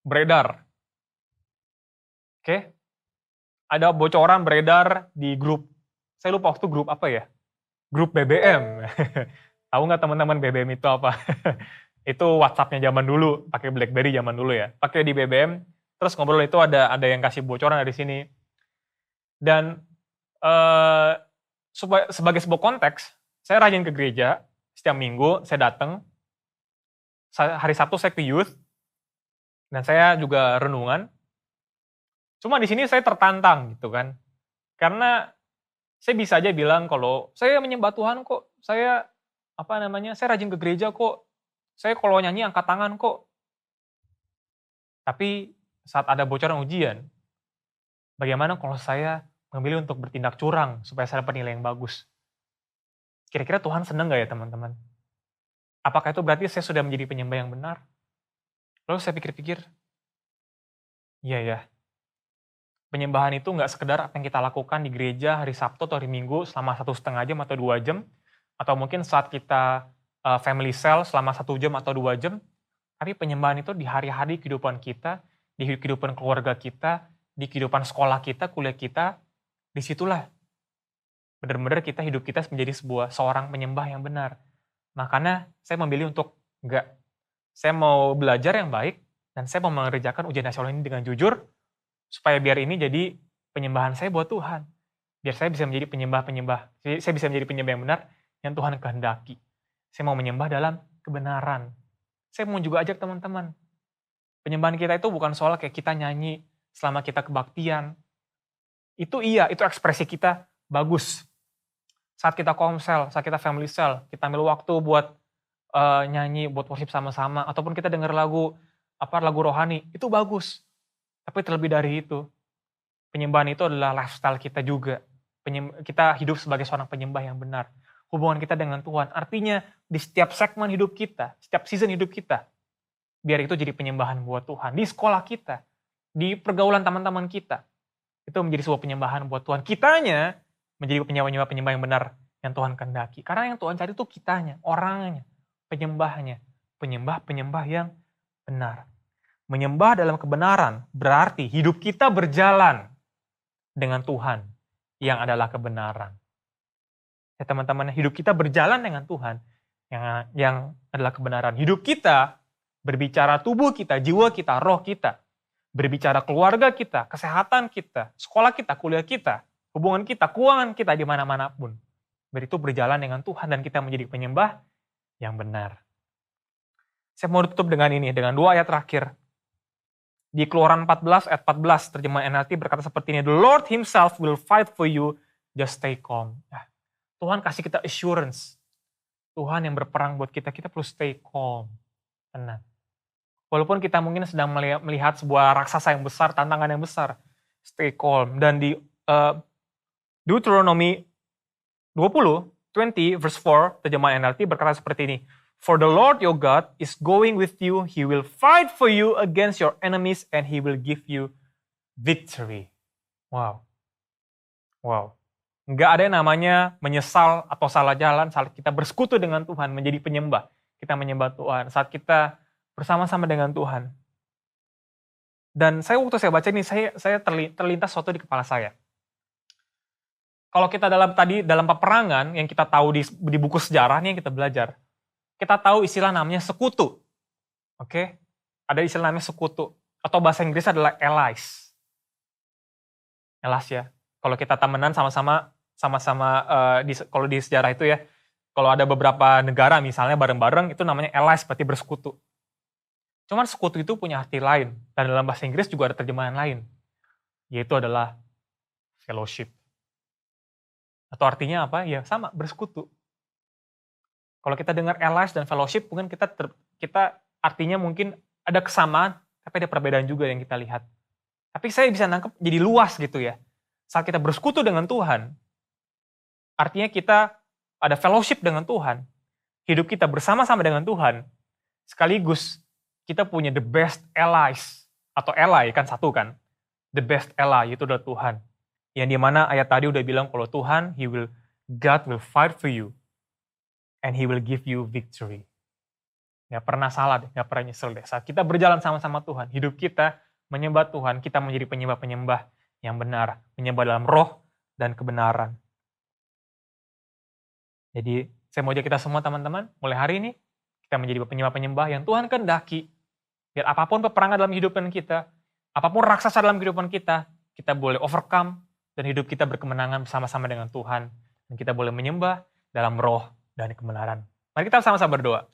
S6: beredar. Oke? Ada bocoran beredar di grup. Saya lupa waktu grup apa ya? Grup BBM. Tahu nggak teman-teman BBM itu apa? Itu WhatsApp-nya zaman dulu, pakai BlackBerry zaman dulu ya. Pakai di BBM, terus ngobrol itu ada yang kasih bocoran dari sini. Dan sebagai sebuah konteks, saya rajin ke gereja, setiap minggu saya datang. Hari Sabtu saya ke youth, dan saya juga renungan. Cuma di sini saya tertantang gitu kan. Karena saya bisa aja bilang kalau saya menyembah Tuhan kok, saya rajin ke gereja kok, saya kalau nyanyi angkat tangan kok. Tapi saat ada bocoran ujian, bagaimana kalau saya memilih untuk bertindak curang supaya saya dapat nilai yang bagus? Kira-kira Tuhan senang gak ya teman-teman? Apakah itu berarti saya sudah menjadi penyembah yang benar? Lalu saya pikir-pikir, iya ya, penyembahan itu nggak sekedar apa yang kita lakukan di gereja hari Sabtu atau hari Minggu selama 1,5 jam atau 2 jam, atau mungkin saat kita family cell selama 1 jam atau 2 jam, tapi penyembahan itu di hari-hari kehidupan kita, di kehidupan keluarga kita, di kehidupan sekolah kita, kuliah kita, disitulah benar-benar hidup kita menjadi seorang penyembah yang benar. Makanya saya memilih untuk enggak. Saya mau belajar yang baik, dan saya mau mengerjakan ujian nasional ini dengan jujur, supaya biar ini jadi penyembahan saya buat Tuhan. Biar saya bisa menjadi saya bisa menjadi penyembah yang benar yang Tuhan kehendaki. Saya mau menyembah dalam kebenaran. Saya mau juga ajak teman-teman. Penyembahan kita itu bukan soal kayak kita nyanyi selama kita kebaktian. Itu itu ekspresi kita bagus. Saat kita komsel, saat kita family cell, kita ambil waktu buat nyanyi, buat worship sama-sama, ataupun kita dengar lagu rohani, itu bagus. Tapi terlebih dari itu, penyembahan itu adalah lifestyle kita juga. Kita hidup sebagai seorang penyembah yang benar. Hubungan kita dengan Tuhan. Artinya di setiap segmen hidup kita, setiap season hidup kita, biar itu jadi penyembahan buat Tuhan. Di sekolah kita, di pergaulan teman-teman kita, itu menjadi sebuah penyembahan buat Tuhan. Kitanya menjadi penyembah yang benar yang Tuhan kehendaki. Karena yang Tuhan cari itu kitanya, orangnya, penyembahnya. Penyembah yang benar. Menyembah dalam kebenaran berarti hidup kita berjalan dengan Tuhan yang adalah kebenaran. Ya teman-teman, hidup kita berjalan dengan Tuhan yang adalah kebenaran. Hidup kita berbicara tubuh kita, jiwa kita, roh kita. Berbicara keluarga kita, kesehatan kita, sekolah kita, kuliah kita, hubungan kita, keuangan kita di mana-mana pun. Itu berjalan dengan Tuhan dan kita menjadi penyembah yang benar. Saya mau tutup dengan ini, dengan 2 ayat terakhir. Di Keluaran 14 ayat 14 terjemahan NLT berkata seperti ini, "The Lord himself will fight for you, just stay calm." Nah, Tuhan kasih kita assurance. Tuhan yang berperang buat kita perlu stay calm, tenang. Walaupun kita mungkin sedang melihat sebuah raksasa yang besar, tantangan yang besar, stay calm. Dan di Deuteronomy 20 verse 4 terjemahan NLT berkata seperti ini, "For the Lord your God is going with you, he will fight for you against your enemies and he will give you victory." Wow. Nggak ada yang namanya menyesal atau salah jalan saat kita bersekutu dengan Tuhan, menjadi penyembah. Kita menyembah Tuhan, saat kita bersama-sama dengan Tuhan. Dan waktu saya baca ini, saya terlintas sesuatu di kepala saya. Kalau kita dalam peperangan, yang kita tahu di buku sejarah nih yang kita belajar, kita tahu istilah namanya sekutu. Oke? Ada istilah namanya sekutu. Atau bahasa Inggris adalah allies. Allies ya. Kalau kita temenan sama-sama kalau di sejarah itu ya, kalau ada beberapa negara misalnya bareng-bareng, itu namanya allies, berarti bersekutu. Cuman sekutu itu punya arti lain. Dan dalam bahasa Inggris juga ada terjemahan lain. Yaitu adalah fellowship. Atau artinya apa? Ya sama, bersekutu. Kalau kita dengar allies dan fellowship, mungkin kita artinya mungkin ada kesamaan, tapi ada perbedaan juga yang kita lihat. Tapi saya bisa nangkep jadi luas gitu ya. Saat kita bersekutu dengan Tuhan, artinya kita ada fellowship dengan Tuhan, hidup kita bersama-sama dengan Tuhan, sekaligus kita punya the best allies, atau ally kan satu kan, the best ally itu adalah Tuhan. Yang dimana ayat tadi udah bilang kalau Tuhan, God will fight for you, and He will give you victory. Gak pernah salah deh, gak pernah nyesel deh. Saat kita berjalan sama-sama Tuhan, hidup kita menyembah Tuhan, kita menjadi penyembah-penyembah yang benar, menyembah dalam roh dan kebenaran. Jadi saya mau ajak kita semua teman-teman, mulai hari ini kita menjadi penyembah-penyembah yang Tuhan kehendaki. Biar apapun peperangan dalam kehidupan kita, apapun raksasa dalam kehidupan kita boleh overcome dan hidup kita berkemenangan bersama-sama dengan Tuhan. Dan kita boleh menyembah dalam roh dan kebenaran. Mari kita sama-sama berdoa.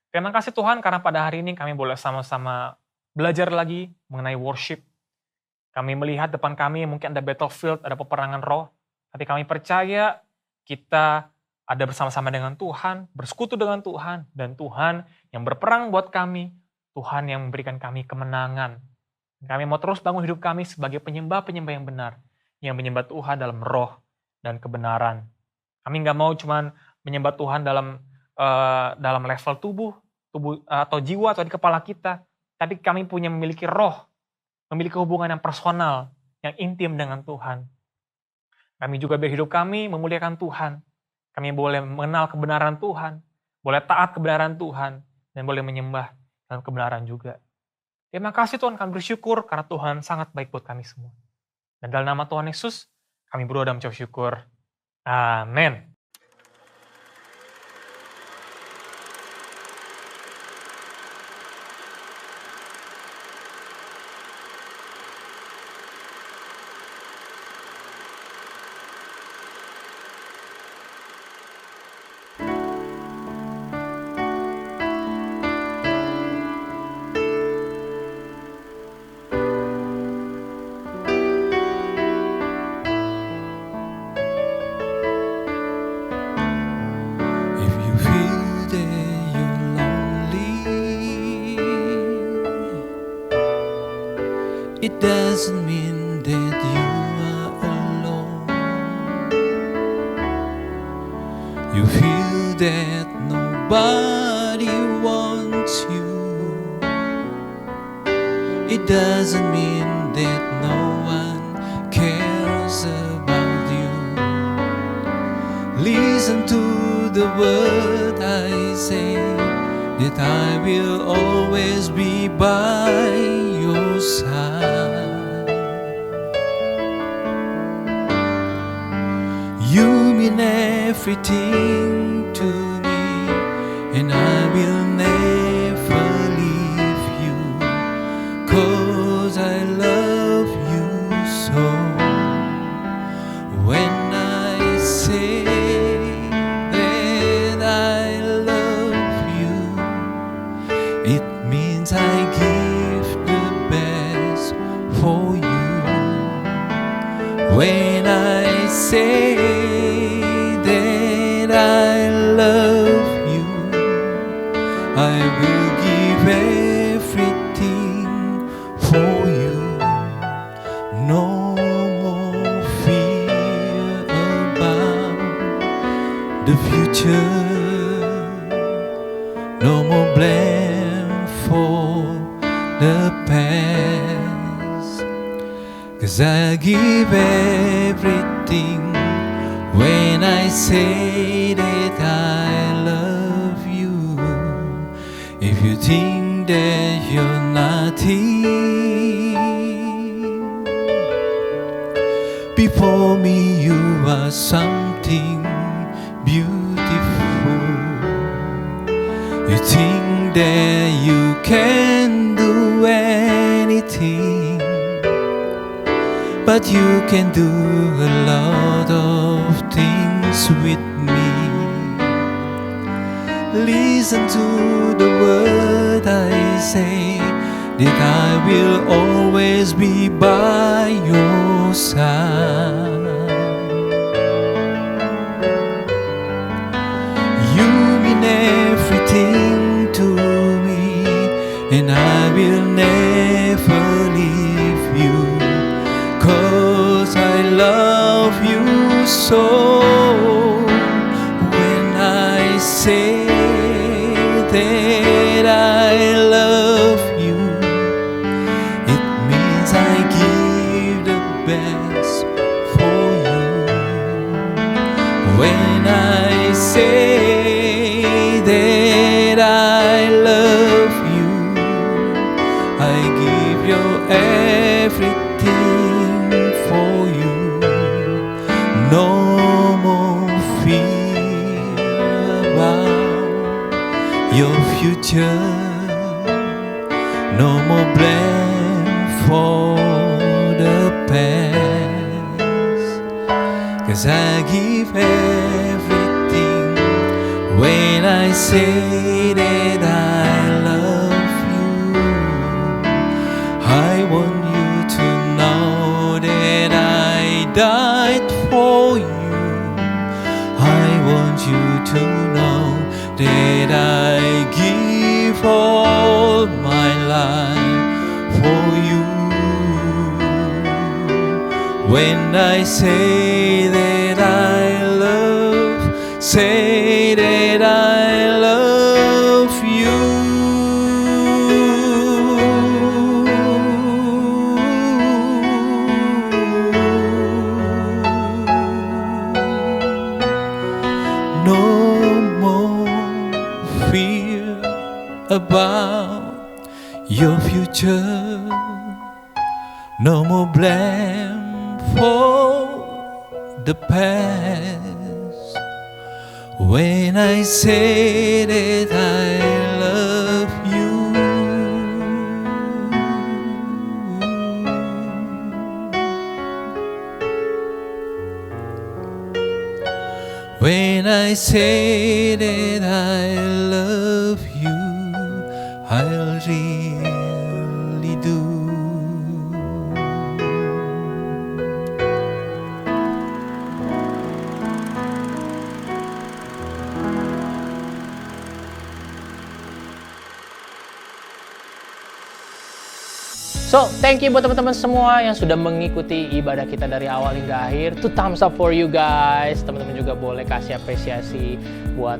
S6: Terima kasih Tuhan karena pada hari ini kami boleh sama-sama belajar lagi mengenai worship. Kami melihat depan kami mungkin ada battlefield, ada peperangan roh. Tapi kami percaya kita ada bersama-sama dengan Tuhan, bersekutu dengan Tuhan. Dan Tuhan yang berperang buat kami, Tuhan yang memberikan kami kemenangan. Kami mau terus bangun hidup kami sebagai penyembah-penyembah yang benar. Yang menyembah Tuhan dalam roh dan kebenaran. Kami nggak mau cuman menyembah Tuhan dalam level tubuh atau jiwa atau di kepala kita, tapi kami memiliki roh, memiliki hubungan yang personal, yang intim dengan Tuhan. Kami juga berhidup kami memuliakan Tuhan. Kami boleh mengenal kebenaran Tuhan, boleh taat kebenaran Tuhan, dan boleh menyembah dalam kebenaran juga. Terima kasih Tuhan, kami bersyukur karena Tuhan sangat baik buat kami semua. Dan dalam nama Tuhan Yesus, kami berdoa dan mengucap syukur. Amin.
S3: If you feel that you're lonely, it doesn't mean that you are alone. You feel that nobody wants you, it doesn't mean that no one cares about you. Listen to the word I say, that I will always be by your side. You mean everything to me, and I will never leave you, 'cause I love you so. When I say that I love you, it means I give the best for you. When I say that I love you, I will give everything for you. No more fear about the future, no more blame for the past, 'cause I give everything when I say that I love you. If you think that you're nothing, before me you are something beautiful. You think that you can do anything, but you can do a lot of things with me. Listen to the word I say, that I will always be by your side. You mean everything to me, and I will never leave you. So when I say that I love you, it means I give the best for you. When I say that I love you, I give you everything for you. No more fear about your future, no more blame for the past, 'cause I give everything when I say that I love you. I want you to know that I died for you. I want you to know that I give all my life for you. When I say that I say that I love you. No more fear about your future, no more blame for the past. When I say that I love you, when I say that I love you, I'll really do.
S7: So, thank you buat teman-teman semua yang sudah mengikuti ibadah kita dari awal hingga akhir. Two thumbs up for you guys. Teman-teman juga boleh kasih apresiasi buat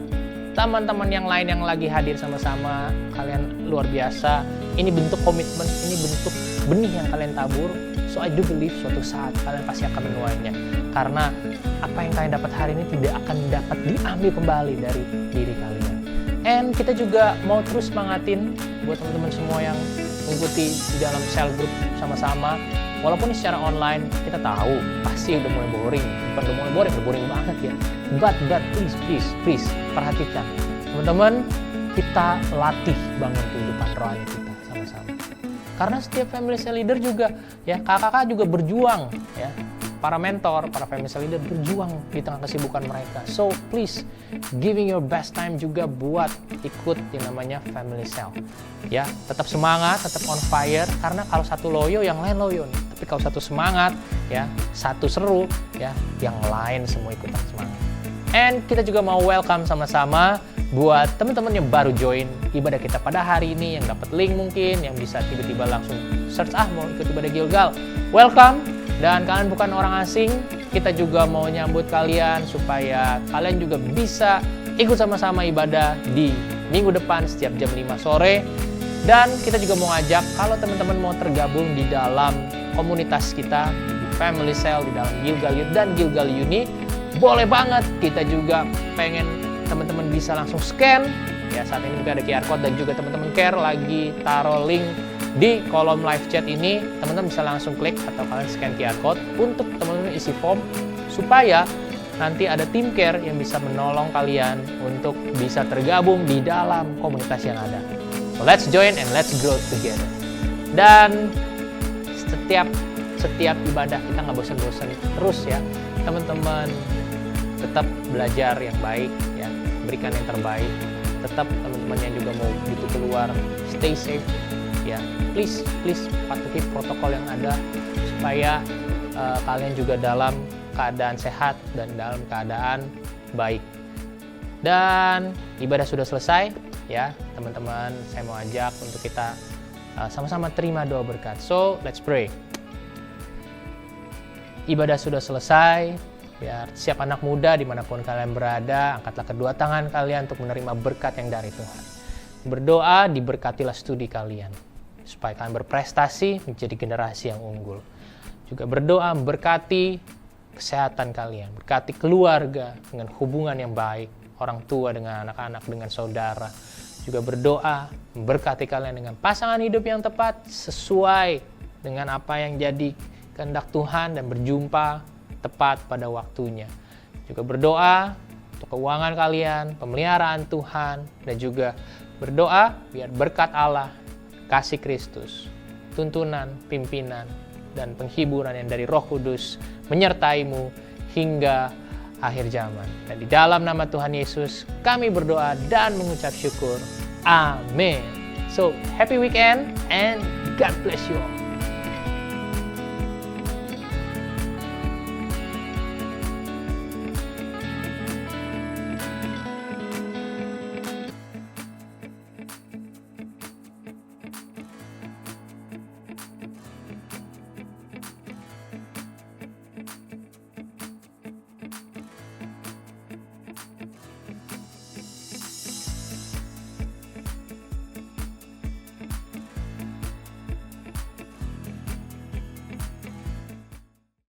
S7: teman-teman yang lain yang lagi hadir sama-sama. Kalian luar biasa. Ini bentuk komitmen, ini bentuk benih yang kalian tabur. So, I do believe suatu saat kalian pasti akan menuainya. Karena apa yang kalian dapat hari ini tidak akan dapat diambil kembali dari diri kalian. And kita juga mau terus semangatin buat teman-teman semua yang mengikuti di dalam cell group sama-sama. Walaupun secara online kita tahu pasti udah mulai boring. Bukan udah mulai boring, udah boring banget ya. But please perhatikan. Teman-teman, kita latih bangun kehidupan rohani kita sama-sama. Karena setiap family cell leader juga ya, kakak-kakak juga berjuang ya. Para mentor, para family cell leader berjuang di tengah kesibukan mereka. So please giving your best time juga buat ikut yang namanya family cell. Ya, tetap semangat, tetap on fire. Karena kalau satu loyo, yang lain loyo. Tapi kalau satu semangat, ya, satu seru, ya, yang lain semua ikutan semangat. And kita juga mau welcome sama-sama buat teman-teman yang baru join ibadah kita pada hari ini, yang dapat link mungkin, yang bisa tiba-tiba langsung search mau ikut ibadah Gilgal. Welcome. Dan kalian bukan orang asing, kita juga mau nyambut kalian supaya kalian juga bisa ikut sama-sama ibadah di minggu depan setiap jam 5 sore. Dan kita juga mau ngajak kalau teman-teman mau tergabung di dalam komunitas kita, di Family Cell, di dalam Gilgal Youth dan Gilgal Uni, boleh banget. Kita juga pengen teman-teman bisa langsung scan. Ya, saat ini juga ada QR code dan juga teman-teman care lagi taruh link di kolom live chat ini. Teman-teman bisa langsung klik atau kalian scan QR code untuk teman-teman isi form supaya nanti ada tim care yang bisa menolong kalian untuk bisa tergabung di dalam komunitas yang ada. So let's join and let's grow together. Dan setiap ibadah kita nggak bosan-bosan terus ya, teman-teman tetap belajar yang baik ya, berikan yang terbaik. Tetap teman-teman yang juga mau butuh keluar, stay safe ya, please patuhi protokol yang ada supaya kalian juga dalam keadaan sehat dan dalam keadaan baik. Dan ibadah sudah selesai ya teman-teman, saya mau ajak untuk kita sama-sama terima doa berkat. So let's pray. Ibadah sudah selesai, Biar setiap anak muda dimanapun kalian berada, angkatlah kedua tangan kalian untuk menerima berkat yang dari Tuhan. Berdoa diberkatilah studi kalian, supaya kalian berprestasi menjadi generasi yang unggul. Juga berdoa berkati kesehatan kalian, berkati keluarga dengan hubungan yang baik, orang tua dengan anak-anak, dengan saudara. Juga berdoa memberkati kalian dengan pasangan hidup yang tepat sesuai dengan apa yang jadi kehendak Tuhan dan berjumpa tepat pada waktunya. Juga berdoa untuk keuangan kalian, pemeliharaan Tuhan, dan juga berdoa biar berkat Allah, kasih Kristus, tuntunan, pimpinan, dan penghiburan yang dari Roh Kudus menyertaimu hingga akhir zaman. Dan di dalam nama Tuhan Yesus, kami berdoa dan mengucap syukur. Amin. So, happy weekend and God bless you all.